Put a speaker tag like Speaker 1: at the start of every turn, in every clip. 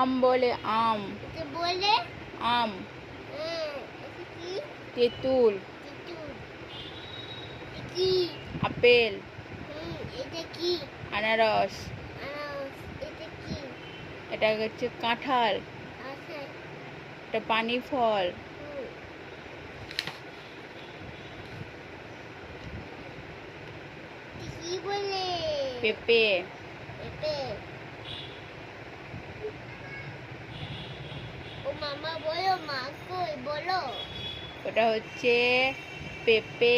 Speaker 1: আম বলে আম।
Speaker 2: এটা বলে
Speaker 1: আম।
Speaker 2: এটা কি?
Speaker 1: তেঁতুল।
Speaker 2: তেঁতুল। এটা কি?
Speaker 1: আপেল।
Speaker 2: এটা কি?
Speaker 1: আনারস।
Speaker 2: আনারস। এটা কি?
Speaker 1: এটা হচ্ছে কাঁঠাল।
Speaker 2: আচ্ছা।
Speaker 1: এটা পানি ফল।
Speaker 2: কি বলে?
Speaker 1: পেঁপে।
Speaker 2: পেঁপে। ও মামা বলো, মা কই বলো।
Speaker 1: ওটা হচ্ছে পেঁপে,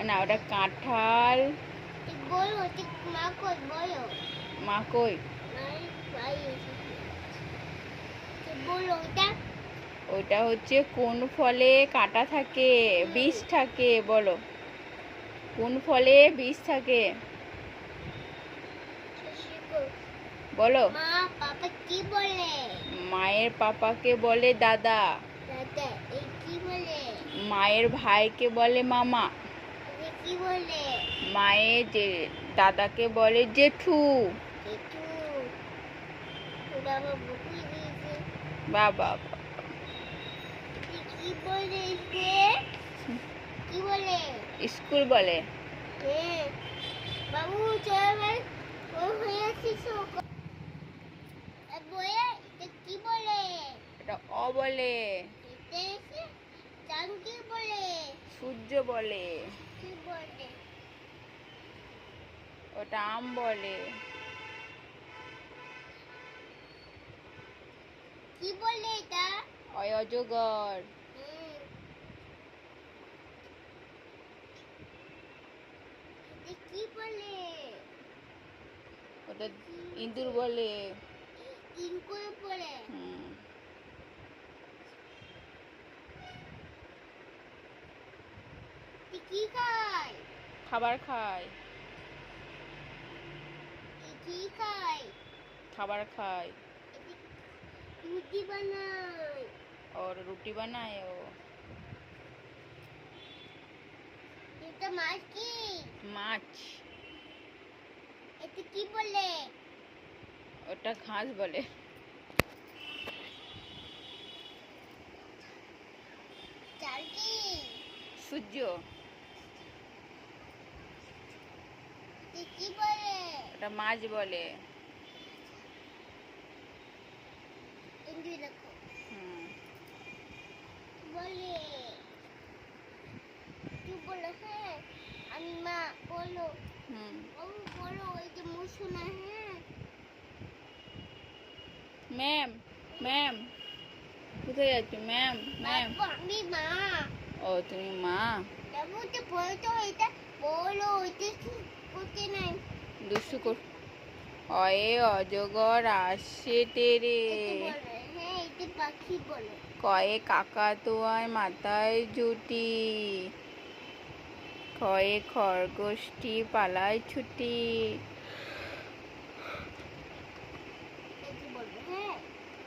Speaker 1: না ওটা কাঁঠাল।
Speaker 2: ঠিক বলো, ঠিক মা কই বলো।
Speaker 1: মা কই?
Speaker 2: নাই ভাই এসেছে। ঠিক বলো ওটা।
Speaker 1: ওটা হচ্ছে কোন ফলে কাঁটা থাকে, বীজ থাকে, বলো কোন ফলে বীজ থাকে বলো।
Speaker 2: মা পাপা কি বলে?
Speaker 1: মায়ের পাপাকে বলে দাদা।
Speaker 2: দাদা। এই কি বলে?
Speaker 1: মায়ের ভাইকে বলে মামা।
Speaker 2: এই কি বলে?
Speaker 1: মায়ের যে দাদাকে বলে জেঠু।
Speaker 2: জেঠু। ওটা আমার বুকুই দিয়েছে।
Speaker 1: বাবা।
Speaker 2: কি বলে সে? কি বলে?
Speaker 1: স্কুল বলে।
Speaker 2: হ্যাঁ বাবু চল ও হয়ে আসিস বলে। এটা কি বলে?
Speaker 1: এটা অ বলে।
Speaker 2: এটা এসে চাঁদ কি বলে?
Speaker 1: সূর্য বলে।
Speaker 2: কি বলে?
Speaker 1: ওটা আম বলে।
Speaker 2: কি বলে এটা?
Speaker 1: অজগর।
Speaker 2: এটা কি বলে?
Speaker 1: ওটা ইঁদুর বলে।
Speaker 2: তিন করে পড়ে। কি খায়?
Speaker 1: খাবার খায়।
Speaker 2: কি খায়?
Speaker 1: খাবার খায়।
Speaker 2: রুটি বানায়।
Speaker 1: और रोटी बनाए ও।
Speaker 2: এটা মাছ কি?
Speaker 1: মাছ।
Speaker 2: এটা কি বলে?
Speaker 1: ওটা ঘাস বলে।
Speaker 2: চাল কি?
Speaker 1: সূর্য।
Speaker 2: কি বলে?
Speaker 1: ওটা মাছ বলে।
Speaker 2: ইংরেজি লেখো। বলে কি বলে? হ্যাঁ আমি মা বলো। বলো ওই যে মুসুনা। হ্যাঁ
Speaker 1: ম্যাম ম্যাম কোথায় যাচ্ছ? Ma'am ma'am.
Speaker 2: আমি মা।
Speaker 1: ও তুমি মা।
Speaker 2: তো বলো তো এটা বলো। এটা কি করতে নাই?
Speaker 1: দুষ্টু কর। অয়ে অজগর আসে তেরে।
Speaker 2: হ্যাঁ এটা পাখি বলে।
Speaker 1: কয়ে কাকাতুয়ায় মাথায় ঝুটি। খয়ে খরগোশটি পালায় ছুটি।